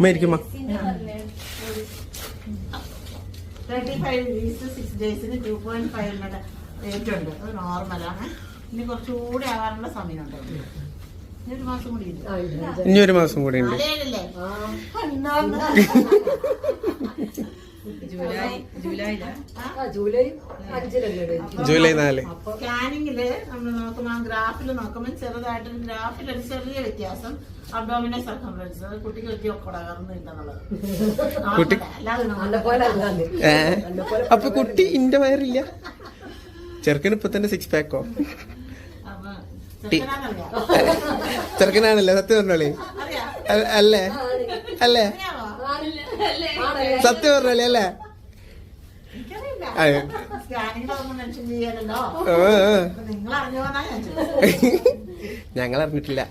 മേടിക്കുമ്പോ 35 ഡേയ്സിന് 2.5 rate ഉണ്ട്. അത് നോർമലാണ്. ഇനി കുറച്ചുകൂടി ആവാനുള്ള സമയമുണ്ട്. ഇനി ഒരു മാസം കൂടി ഉണ്ട്. ഇനി ഒരു മാസം കൂടി ഉണ്ട്. ജൂലൈ 4. സ്കാനിങ്ങില് നമ്മൾ നോക്കുമ്പോൾ ഗ്രാഫിൽ നോക്കുമ്പോൾ ചെറുതായിട്ടൊരു ഗ്രാഫിലൊരു ചെറിയ വ്യത്യാസം. അബ്ഡോമിനൽ സർക്കംഫറൻസ് കുട്ടിക്ക് വലിയ ഒക്കടകർന്നുണ്ടെന്നുള്ളത്. അപ്പൊ കുട്ടി ഇന്റെ വയറില്ല. ചെറുക്കന് ഇപ്പൊ തന്നെ 6 പാക്കോ? ചെറുക്കനാണല്ലേ? സത്യം പറഞ്ഞോളേ. അല്ലേ അല്ലേ? സത്യം പറഞ്ഞോളേ അല്ലേ? സ്കാനിങ്ങിലൊന്നും മെൻഷൻ ചെയ്യാനല്ലോ. നിങ്ങൾ അറിഞ്ഞു പോകാനാ ഞാൻ ഞങ്ങൾ അറിഞ്ഞിട്ടില്ല.